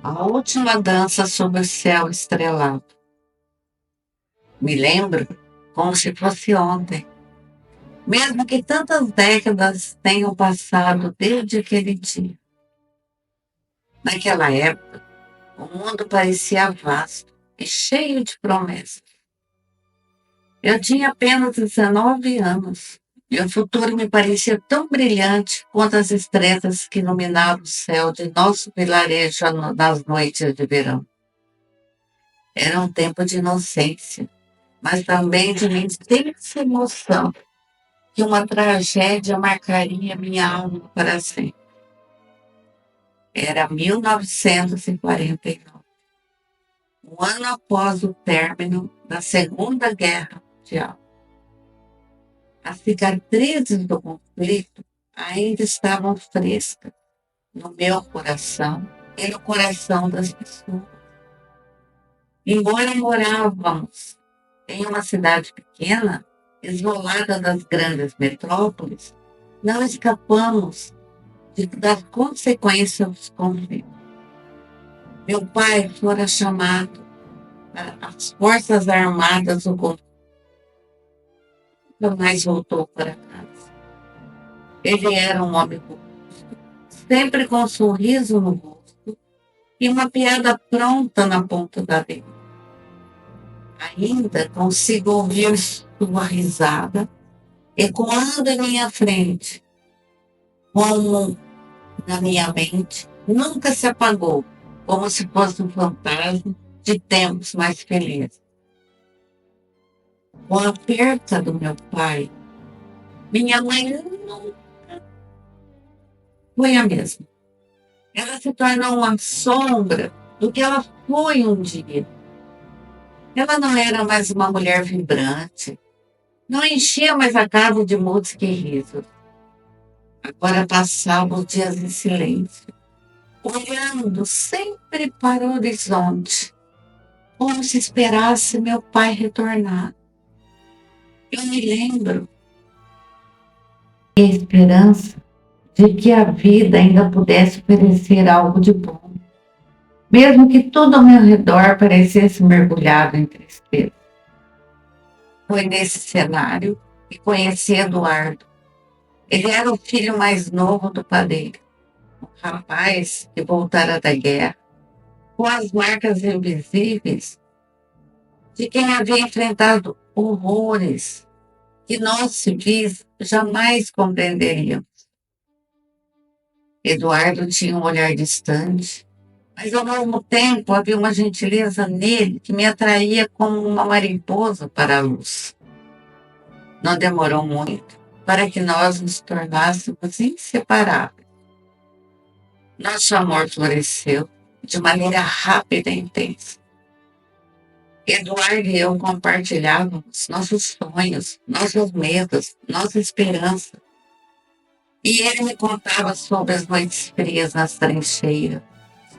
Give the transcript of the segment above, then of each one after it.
A última dança sob o céu estrelado. Me lembro como se fosse ontem, mesmo que tantas décadas tenham passado desde aquele dia. Naquela época, o mundo parecia vasto e cheio de promessas. Eu tinha apenas 19 anos e o futuro me parecia tão brilhante quanto as estrelas que iluminavam o céu de nosso vilarejo nas noites de verão. Era um tempo de inocência, mas também de uma intensa emoção que uma tragédia marcaria minha alma para sempre. Era 1949, um ano após o término da Segunda Guerra Mundial. As cicatrizes do conflito ainda estavam frescas no meu coração e no coração das pessoas. Embora morávamos em uma cidade pequena, isolada das grandes metrópoles, não escapamos das consequências dos conflitos. Meu pai fora chamado para as Forças Armadas do conflito. Nunca mais voltou para casa. Ele era um homem robusto, sempre com um sorriso no rosto e uma piada pronta na ponta da língua. Ainda consigo ouvir sua risada ecoando em minha frente, como na minha mente, nunca se apagou, como se fosse um fantasma de tempos mais felizes. Com a perda do meu pai, minha mãe nunca foi a mesma. Ela se tornou uma sombra do que ela foi um dia. Ela não era mais uma mulher vibrante, não enchia mais a casa de música e risos. Agora passava os dias em silêncio, olhando sempre para o horizonte, como se esperasse meu pai retornar. Eu me lembro da esperança de que a vida ainda pudesse oferecer algo de bom, mesmo que tudo ao meu redor parecesse mergulhado em tristeza. Foi nesse cenário que conheci Eduardo. Ele era o filho mais novo do padeiro, um rapaz que voltara da guerra, com as marcas invisíveis de quem havia enfrentado horrores que nós civis jamais compreenderíamos. Eduardo tinha um olhar distante, mas ao mesmo tempo havia uma gentileza nele que me atraía como uma mariposa para a luz. Não demorou muito para que nós nos tornássemos inseparáveis. Nosso amor floresceu de maneira rápida e intensa. Eduardo e eu compartilhávamos nossos sonhos, nossos medos, nossa esperança. E ele me contava sobre as noites frias nas trincheiras,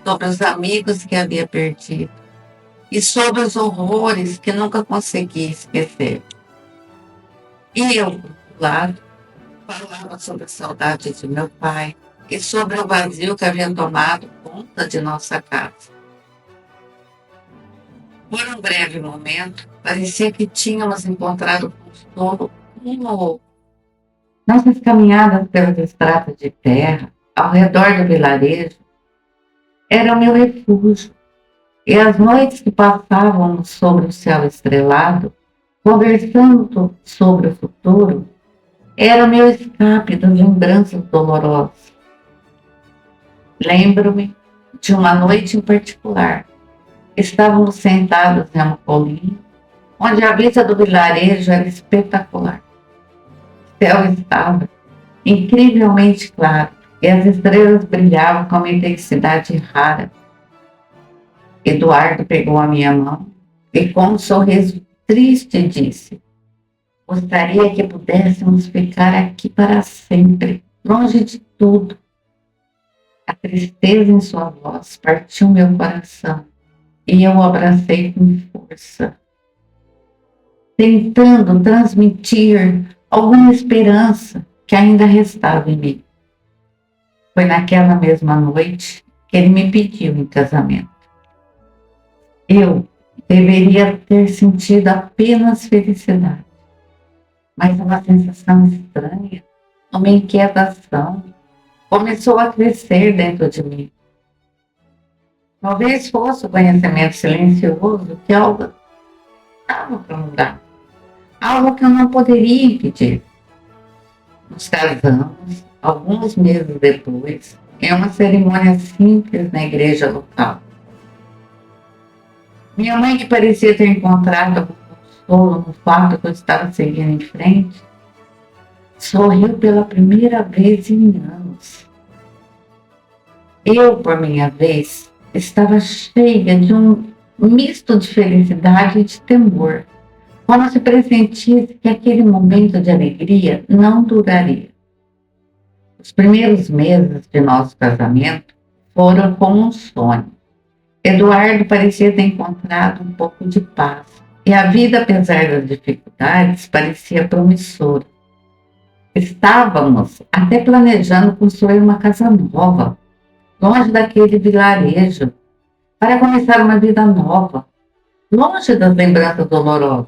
sobre os amigos que havia perdido e sobre os horrores que nunca consegui esquecer. E eu, do lado, falava sobre a saudade de meu pai e sobre o vazio que havia tomado conta de nossa casa. Por um breve momento, parecia que tínhamos encontrado consolo um no outro. Nossas caminhadas pelas estradas de terra, ao redor do vilarejo, eram meu refúgio. E as noites que passávamos sobre o céu estrelado, conversando sobre o futuro, era o meu escape das lembranças dolorosas. Lembro-me de uma noite em particular. Estávamos sentados em uma colina, onde a vista do vilarejo era espetacular. O céu estava incrivelmente claro e as estrelas brilhavam com uma intensidade rara. Eduardo pegou a minha mão e, com um sorriso triste, disse: gostaria que pudéssemos ficar aqui para sempre, longe de tudo. A tristeza em sua voz partiu meu coração e eu o abracei com força, tentando transmitir alguma esperança que ainda restava em mim. Foi naquela mesma noite que ele me pediu em casamento. Eu deveria ter sentido apenas felicidade, mas uma sensação estranha, uma inquietação, começou a crescer dentro de mim. Talvez fosse o conhecimento silencioso que algo estava para mudar, algo que eu não poderia impedir. Nos casamos, alguns meses depois, em uma cerimônia simples na igreja local. Minha mãe, que parecia ter encontrado algum consolo no fato que eu estava seguindo em frente, sorriu pela primeira vez em anos. Eu, por minha vez, estava cheia de um misto de felicidade e de temor, como se pressentisse que aquele momento de alegria não duraria. Os primeiros meses de nosso casamento foram como um sonho. Eduardo parecia ter encontrado um pouco de paz, e a vida, apesar das dificuldades, parecia promissora. Estávamos até planejando construir uma casa nova, longe daquele vilarejo, para começar uma vida nova, longe das lembranças dolorosas.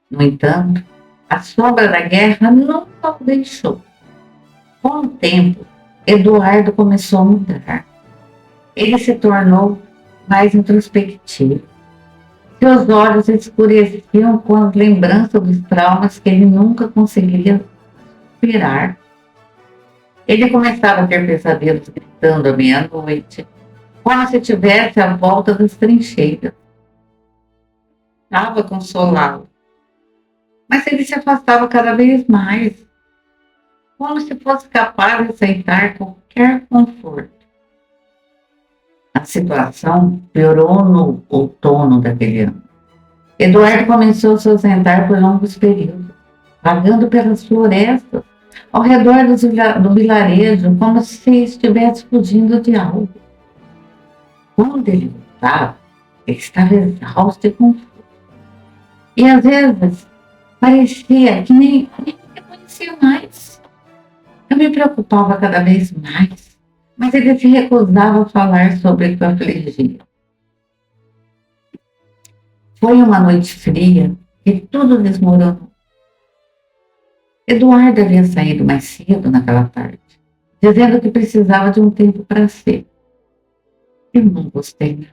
No entanto, a sombra da guerra nunca o deixou. Com o tempo, Eduardo começou a mudar. Ele se tornou mais introspectivo. Seus olhos escureciam com as lembranças dos traumas que ele nunca conseguiria superar. Ele começava a ter pesadelos gritando à meia-noite, como se estivesse à volta das trincheiras. Estava consolá-lo, mas ele se afastava cada vez mais, como se fosse capaz de aceitar qualquer conforto. A situação piorou no outono daquele ano. Eduardo começou a se ausentar por longos períodos, vagando pelas florestas, ao redor do vilarejo, como se estivesse fugindo de algo. Quando ele voltava, ele estava exausto e confuso. E às vezes parecia que nem me conhecia mais. Eu me preocupava cada vez mais, mas ele se recusava a falar sobre o que o afligia. Foi uma noite fria e tudo desmoronou. Eduardo havia saído mais cedo naquela tarde, dizendo que precisava de um tempo para si. Eu não gostei.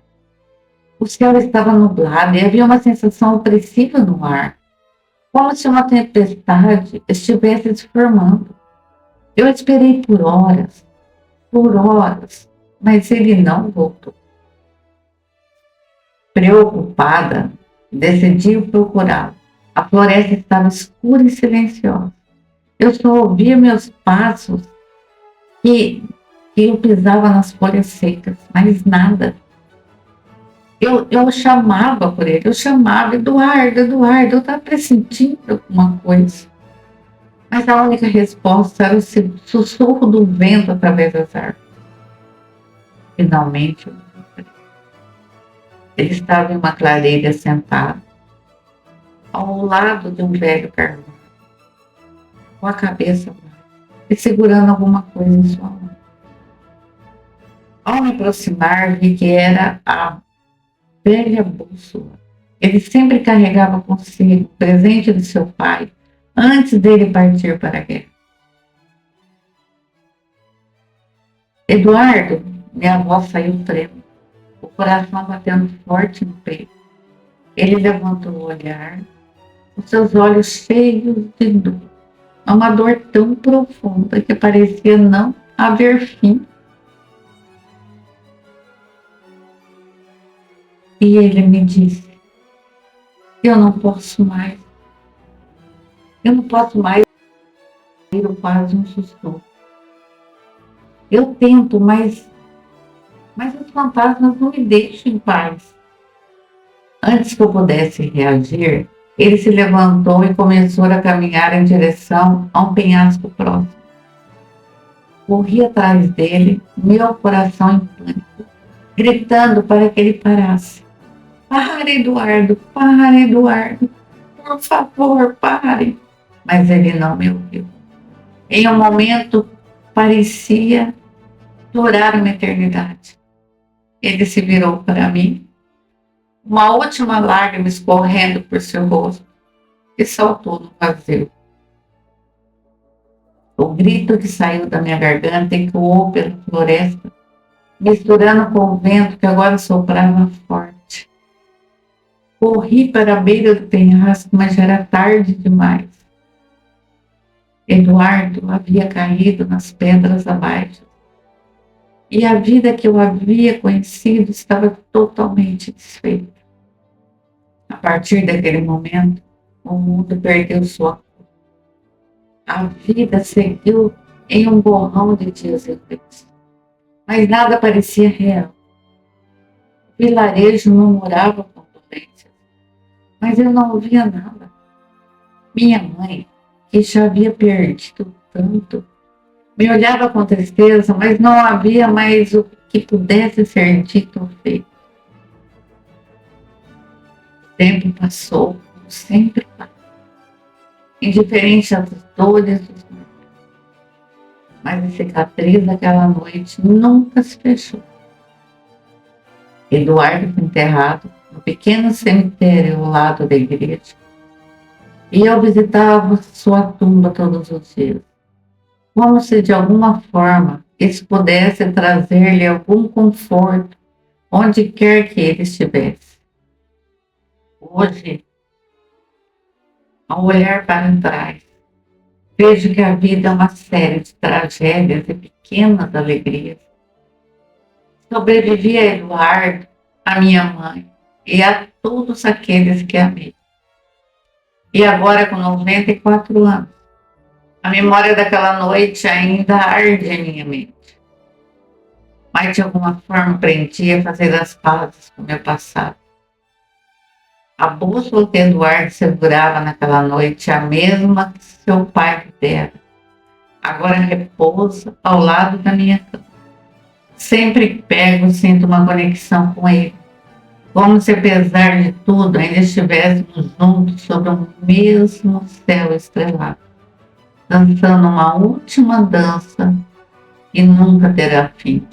O céu estava nublado e havia uma sensação opressiva no ar, como se uma tempestade estivesse se formando. Eu esperei por horas, mas ele não voltou. Preocupada, decidi procurá-lo. A floresta estava escura e silenciosa. Eu só ouvia meus passos que eu pisava nas folhas secas, mais nada. Eu chamava por ele, eu chamava Eduardo, Eduardo, eu estava pressentindo alguma coisa. Mas a única resposta era o sussurro do vento através das árvores. Finalmente, ele estava em uma clareira sentado, ao lado de um velho carvão, com a cabeça e segurando alguma coisa em sua mão. Ao me aproximar, vi que era a velha bússola. Ele sempre carregava consigo o presente de seu pai antes dele partir para a guerra. Eduardo, minha voz saiu trêmula, o coração batendo forte no peito. Ele levantou o olhar, os seus olhos cheios de dor, uma dor tão profunda que parecia não haver fim. E ele me disse: eu não posso mais ouvir quase um sussurro. Eu tento, mas os fantasmas não me deixam em paz. Antes que eu pudesse reagir, ele se levantou e começou a caminhar em direção a um penhasco próximo. Corri atrás dele, meu coração em pânico, gritando para que ele parasse. Pare, Eduardo, por favor, pare. Mas ele não me ouviu. Em um momento, parecia duraram uma eternidade. Ele se virou para mim, uma última lágrima escorrendo por seu rosto, e saltou no vazio. O grito que saiu da minha garganta ecoou pela floresta, misturando com o vento que agora soprava forte. Corri para a beira do penhasco, mas já era tarde demais. Eduardo havia caído nas pedras abaixo, e a vida que eu havia conhecido estava totalmente desfeita. A partir daquele momento, o mundo perdeu sua cor. A vida seguiu em um borrão de dias verdes, mas nada parecia real. O vilarejo murmurava condolências, mas eu não ouvia nada. Minha mãe, que já havia perdido tanto, me olhava com tristeza, mas não havia mais o que pudesse ser dito ou feito. O tempo passou, como sempre passa, indiferente às dores dos meus. Mas a cicatriz daquela noite nunca se fechou. Eduardo foi enterrado no pequeno cemitério ao lado da igreja, e eu visitava sua tumba todos os dias, como se de alguma forma isso pudesse trazer-lhe algum conforto onde quer que ele estivesse. Hoje, ao olhar para trás, vejo que a vida é uma série de tragédias e pequenas alegrias. Sobrevivi a Eduardo, a minha mãe e a todos aqueles que amei. E agora, com 94 anos, a memória daquela noite ainda arde em minha mente. Mas de alguma forma aprendi a fazer as pazes com o meu passado. A bússola que Eduardo segurava naquela noite é a mesma que seu pai me dera. Agora repousa ao lado da minha cama. Sempre que pego, sinto uma conexão com ele. Como se, apesar de tudo, ainda estivéssemos juntos sobre o mesmo céu estrelado, dançando uma última dança que nunca terá fim.